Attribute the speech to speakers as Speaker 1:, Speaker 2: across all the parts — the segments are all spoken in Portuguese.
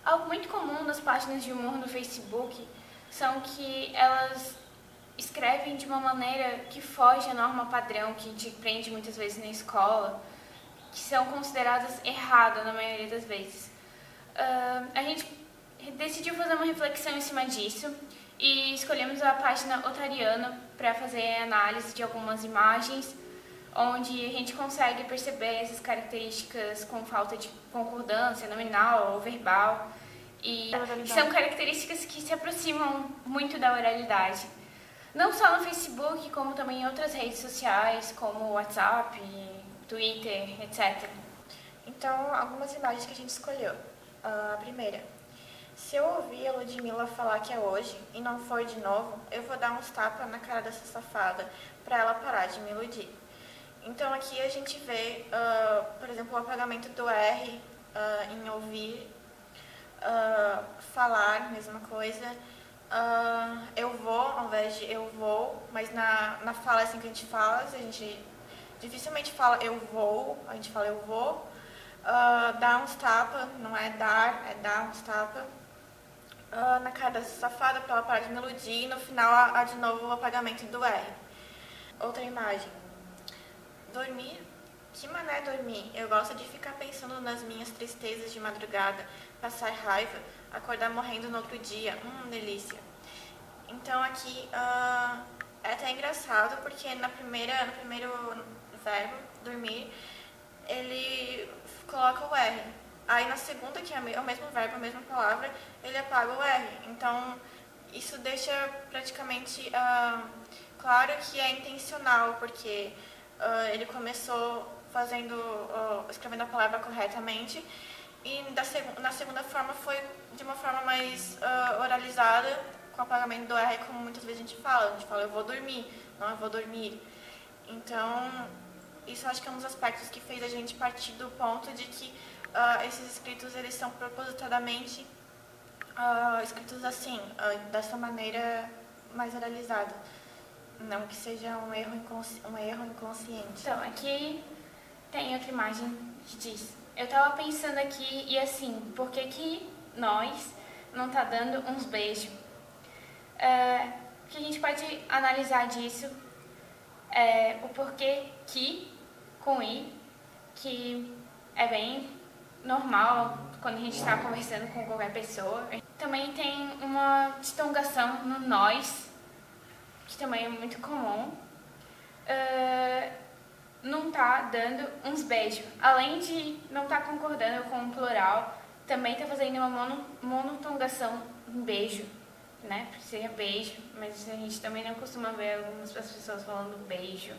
Speaker 1: Algo muito comum nas páginas de humor no Facebook são que elas escrevem de uma maneira que foge à norma padrão que a gente aprende muitas vezes na escola, que são consideradas erradas na maioria das vezes. A gente decidiu fazer uma reflexão em cima disso e escolhemos a página Otariano para fazer análise de algumas imagens, onde a gente consegue perceber essas características com falta de concordância nominal ou verbal, e são características que se aproximam muito da oralidade. Não só no Facebook, como também em outras redes sociais, como WhatsApp, Twitter, etc.
Speaker 2: Então, algumas imagens que a gente escolheu. A primeira: se eu ouvir a Ludmilla falar que é hoje e não for de novo, eu vou dar uns tapas na cara dessa safada para ela parar de me iludir. Então aqui a gente vê, por exemplo, o apagamento do R em ouvir, falar, mesma coisa. Eu vou ao invés de eu vou, mas na fala assim que a gente fala, a gente dificilmente fala eu vou, a gente fala eu vou. Dar uns tapas, não é dar, é dar uns tapas na cara dessa safada para ela parar de me iludir, e no final de novo o apagamento do R. Outra imagem: dormir? Que mané dormir? Eu gosto de ficar pensando nas minhas tristezas de madrugada, passar raiva, acordar morrendo no outro dia. Delícia. Então aqui é até engraçado, porque no primeiro verbo, dormir, ele coloca o R. Aí na segunda, que é o mesmo verbo, a mesma palavra, ele apaga o R. Então isso deixa praticamente claro que é intencional, porque ele começou escrevendo a palavra corretamente, e na segunda forma foi de uma forma mais oralizada, com o apagamento do R, como muitas vezes a gente fala eu vou dormir, não eu vou dormir. Então isso acho que é um dos aspectos que fez a gente partir do ponto de que esses escritos eles são propositadamente escritos assim, dessa maneira mais oralizada. Não que seja um erro inconsciente.
Speaker 1: Então, aqui tem outra imagem que diz: eu tava pensando aqui, e assim, por que nós não tá dando uns beijos? O que a gente pode analisar disso é o porquê que, com i, que é bem normal quando a gente está conversando com qualquer pessoa. Também tem uma distongação no nós, que também é muito comum. Não tá dando uns beijos. Além de não estar concordando com o plural, também tá fazendo uma monotongação em beijo, né? Seria beijo, mas a gente também não costuma ver algumas pessoas falando beijo.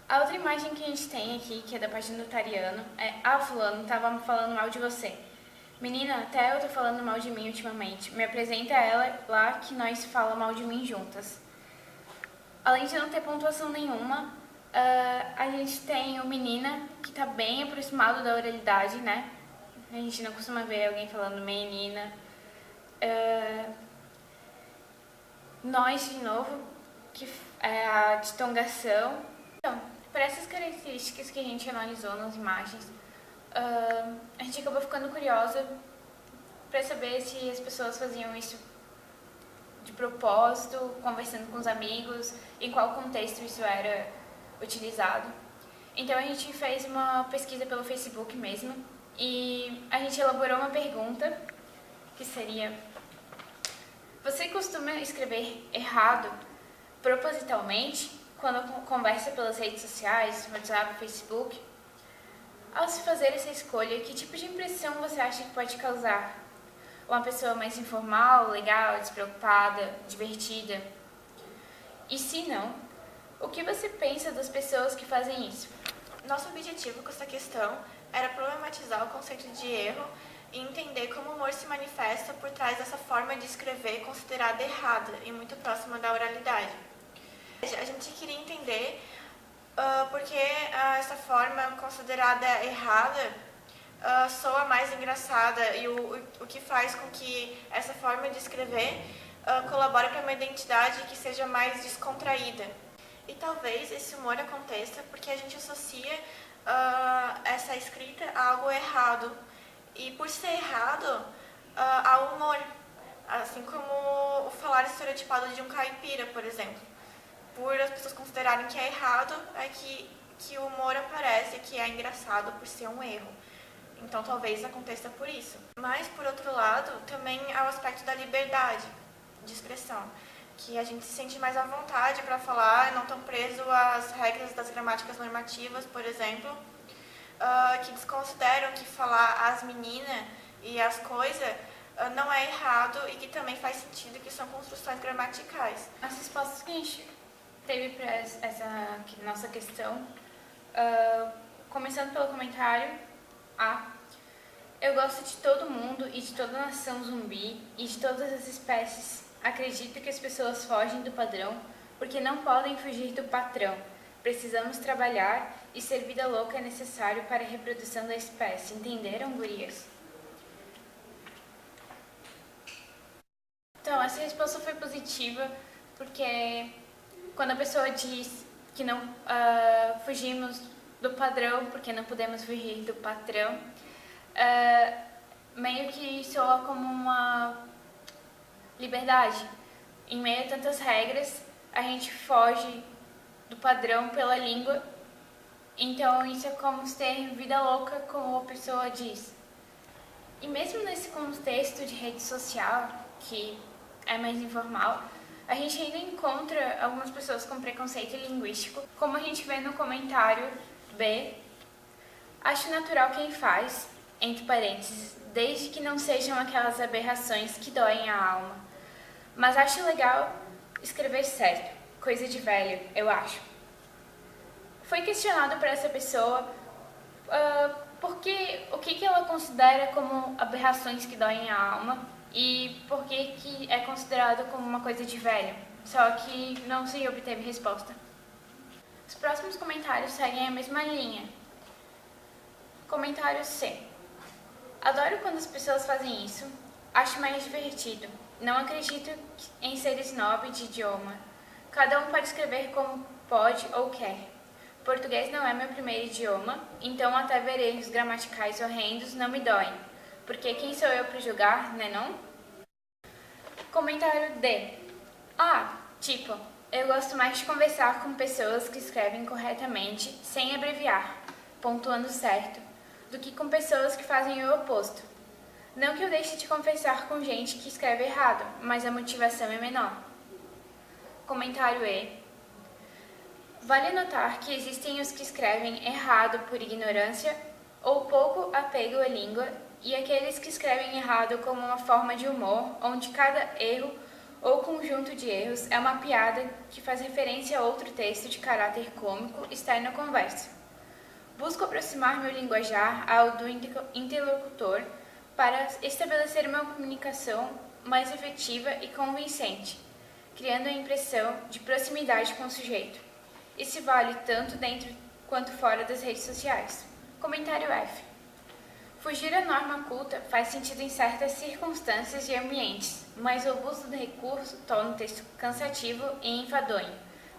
Speaker 1: A outra imagem que a gente tem aqui, que é da página do Otariano, é: fulano tava falando mal de você. Menina, até eu tô falando mal de mim ultimamente. Me apresenta ela lá que nós fala mal de mim juntas. Além de não ter pontuação nenhuma, a gente tem o menina, que tá bem aproximado da oralidade, né? A gente não costuma ver alguém falando menina. Nós, de novo, que é a distongação. Então, por essas características que a gente analisou nas imagens, a gente acabou ficando curiosa para saber se as pessoas faziam isso de propósito, conversando com os amigos, em qual contexto isso era utilizado. Então a gente fez uma pesquisa pelo Facebook mesmo, e a gente elaborou uma pergunta que seria: você costuma escrever errado propositalmente quando conversa pelas redes sociais, WhatsApp, Facebook? Ao se fazer essa escolha, que tipo de impressão você acha que pode causar? Uma pessoa mais informal, legal, despreocupada, divertida? E se não, o que você pensa das pessoas que fazem isso?
Speaker 2: Nosso objetivo com essa questão era problematizar o conceito de erro e entender como o humor se manifesta por trás dessa forma de escrever considerada errada e muito próxima da oralidade. A gente queria entender porque essa forma considerada errada soa mais engraçada, e o que faz com que essa forma de escrever colabore para uma identidade que seja mais descontraída. E talvez esse humor aconteça porque a gente associa essa escrita algo errado. E por ser errado, há humor. Assim como o falar estereotipado de um caipira, por exemplo. Por as pessoas considerarem que é errado, é que o humor aparece, que é engraçado por ser um erro. Então talvez aconteça por isso. Mas, por outro lado, também há o aspecto da liberdade de expressão, que a gente se sente mais à vontade para falar, não tão preso às regras das gramáticas normativas, por exemplo, que desconsideram que falar as meninas e as coisas não é errado e que também faz sentido, que são construções gramaticais.
Speaker 1: As respostas que a gente teve para essa nossa questão, começando pelo comentário A. Eu gosto de todo mundo e de toda a nação zumbi e de todas as espécies. Acredito que as pessoas fogem do padrão porque não podem fugir do patrão. Precisamos trabalhar e ser vida louca é necessário para a reprodução da espécie. Entenderam, gurias? Então, essa resposta foi positiva porque quando a pessoa diz que não fugimos do padrão porque não podemos fugir do patrão, meio que soa como uma liberdade. Em meio a tantas regras, a gente foge do padrão pela língua. Então isso é como ter vida louca, como a pessoa diz. E mesmo nesse contexto de rede social, que é mais informal, a gente ainda encontra algumas pessoas com preconceito linguístico, como a gente vê no comentário B. Acho natural quem faz, entre parênteses, desde que não sejam aquelas aberrações que doem a alma. Mas acho legal escrever certo, coisa de velho, eu acho. Foi questionado por essa pessoa o que ela considera como aberrações que doem a alma e por que é considerado como uma coisa de velho, só que não se obteve resposta. Os próximos comentários seguem a mesma linha. Comentário C. Adoro quando as pessoas fazem isso. Acho mais divertido. Não acredito em ser snob de idioma. Cada um pode escrever como pode ou quer. Português não é meu primeiro idioma, então até ver erros gramaticais horrendos não me doem. Porque quem sou eu para julgar, né não? Comentário D. Tipo, eu gosto mais de conversar com pessoas que escrevem corretamente, sem abreviar, pontuando certo, do que com pessoas que fazem o oposto. Não que eu deixe de conversar com gente que escreve errado, mas a motivação é menor. Comentário E. Vale notar que existem os que escrevem errado por ignorância ou pouco apego à língua e aqueles que escrevem errado como uma forma de humor, onde cada erro ou conjunto de erros é uma piada que faz referência a outro texto de caráter cômico estar na conversa. Busco aproximar meu linguajar ao do interlocutor para estabelecer uma comunicação mais efetiva e convincente, criando a impressão de proximidade com o sujeito. Isso vale tanto dentro quanto fora das redes sociais. Comentário F. Fugir à norma culta faz sentido em certas circunstâncias e ambientes, mas o abuso do recurso torna o texto cansativo e enfadonho,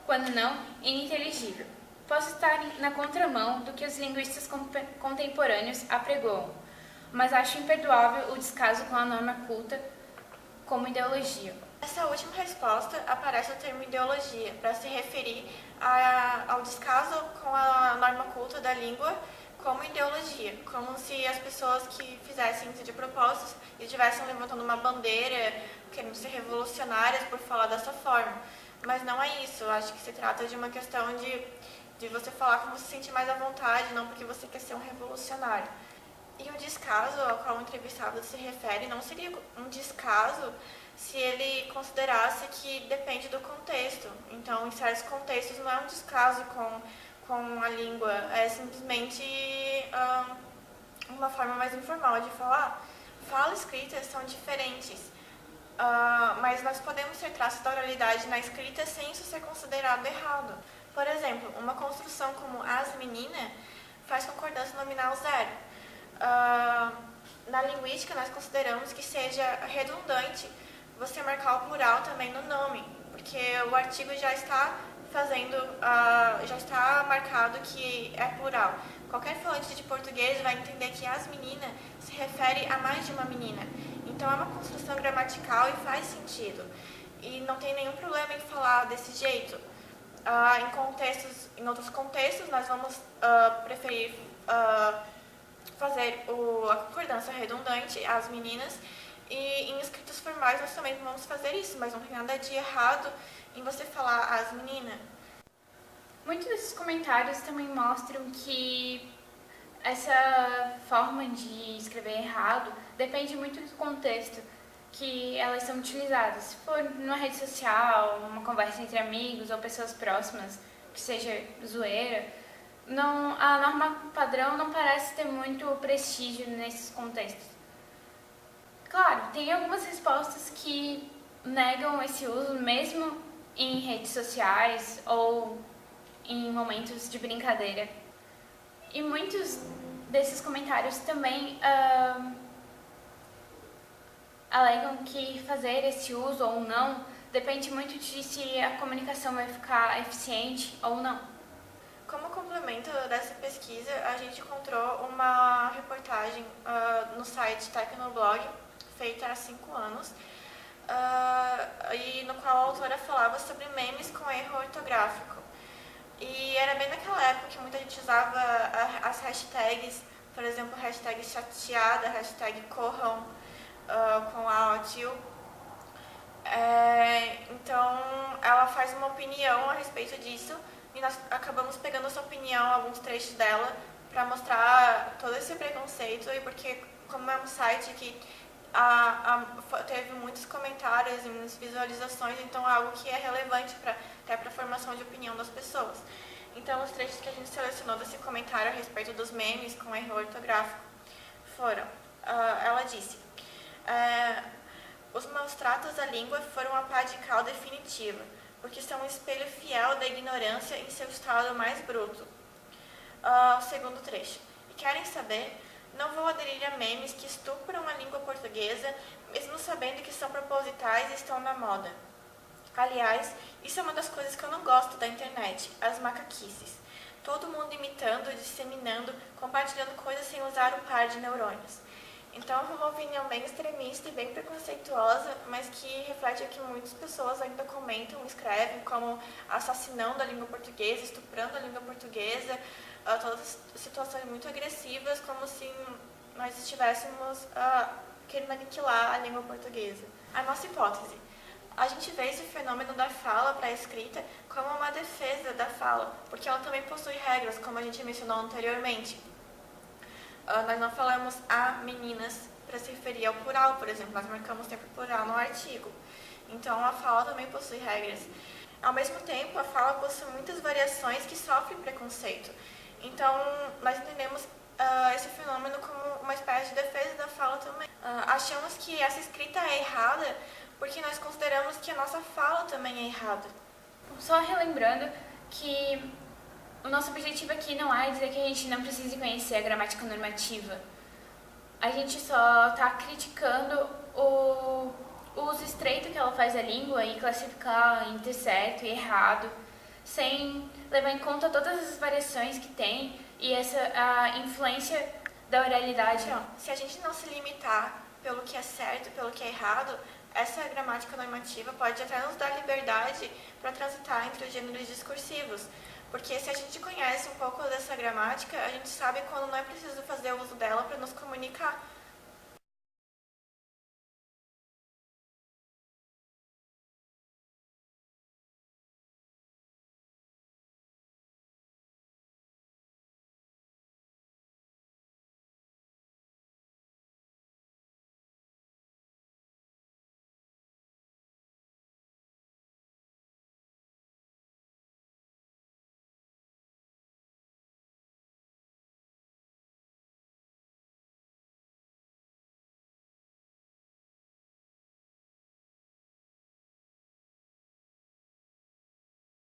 Speaker 1: quando não ininteligível. Posso estar na contramão do que os linguistas contemporâneos apregoam, mas acho imperdoável o descaso com a norma culta como ideologia.
Speaker 2: Nessa última resposta aparece o termo ideologia, para se referir ao descaso com a norma culta da língua como ideologia, como se as pessoas que fizessem isso de propósitos e estivessem levantando uma bandeira, querendo ser revolucionárias por falar dessa forma. Mas não é isso, eu acho que se trata de uma questão de você falar como se sente mais à vontade, não porque você quer ser um revolucionário. E o descaso ao qual o entrevistado se refere não seria um descaso se ele considerasse que depende do contexto. Então, em certos contextos, não é um descaso com a língua, é simplesmente uma forma mais informal de falar. Fala e escrita são diferentes, mas nós podemos ter traços da oralidade na escrita sem isso ser considerado errado. Por exemplo, uma construção como as meninas faz concordância nominal zero. Na linguística, nós consideramos que seja redundante você marcar o plural também no nome, porque o artigo já está fazendo, já está marcado que é plural. Qualquer falante de português vai entender que as meninas se refere a mais de uma menina. Então é uma construção gramatical e faz sentido. E não tem nenhum problema em falar desse jeito. Em outros contextos, nós vamos preferir fazer a concordância redundante às meninas. E em escritos formais nós também vamos fazer isso, mas não tem nada de errado em você falar às meninas.
Speaker 1: Muitos desses comentários também mostram que essa forma de escrever errado depende muito do contexto que elas são utilizadas. Se for numa rede social, uma conversa entre amigos ou pessoas próximas, que seja zoeira, a norma padrão não parece ter muito prestígio nesses contextos. Claro, tem algumas respostas que negam esse uso mesmo em redes sociais ou em momentos de brincadeira. E muitos desses comentários também alegam que fazer esse uso ou não depende muito de se a comunicação vai ficar eficiente ou não.
Speaker 2: Como complemento dessa pesquisa, a gente encontrou uma reportagem no site Tecnoblog, feita há 5 anos, e no qual a autora falava sobre memes com erro ortográfico. E era bem naquela época que muita gente usava as hashtags, por exemplo, hashtag chateada, hashtag corram com a tio. Então, ela faz uma opinião a respeito disso e nós acabamos pegando essa opinião, alguns trechos dela, para mostrar todo esse preconceito e porque, como é um site que teve muitos comentários e muitas visualizações, então é algo que é relevante até para a formação de opinião das pessoas. Então, os trechos que a gente selecionou desse comentário a respeito dos memes com erro ortográfico foram, ela disse, os maus tratos à língua foram a pá de cal definitiva, porque são um espelho fiel da ignorância em seu estado mais bruto. O segundo trecho, e querem saber? Não vou aderir a memes que estupram a língua portuguesa, mesmo sabendo que são propositais e estão na moda. Aliás, isso é uma das coisas que eu não gosto da internet, as macaquices. Todo mundo imitando, disseminando, compartilhando coisas sem usar o par de neurônios. Então, é uma opinião bem extremista e bem preconceituosa, mas que reflete o que muitas pessoas ainda comentam, escrevem, como assassinando a língua portuguesa, estuprando a língua portuguesa, todas situações muito agressivas, como se nós estivéssemos querendo aniquilar a língua portuguesa. A nossa hipótese. A gente vê esse fenômeno da fala para a escrita como uma defesa da fala, porque ela também possui regras, como a gente mencionou anteriormente. Nós não falamos a meninas para se referir ao plural, por exemplo, nós marcamos sempre plural no artigo. Então, a fala também possui regras. Ao mesmo tempo, a fala possui muitas variações que sofrem preconceito. Então, nós entendemos esse fenômeno como uma espécie de defesa da fala também. Achamos que essa escrita é errada porque nós consideramos que a nossa fala também é errada.
Speaker 1: Só relembrando que o nosso objetivo aqui não é dizer que a gente não precise conhecer a gramática normativa. A gente só está criticando o uso estreito que ela faz da língua e classificar entre certo e errado, sem levar em conta todas as variações que tem e a influência da oralidade.
Speaker 2: Então, se a gente não se limitar pelo que é certo e pelo que é errado, essa gramática normativa pode até nos dar liberdade para transitar entre os gêneros discursivos. Porque se a gente conhece um pouco dessa gramática, a gente sabe quando não é preciso fazer uso dela para nos comunicar.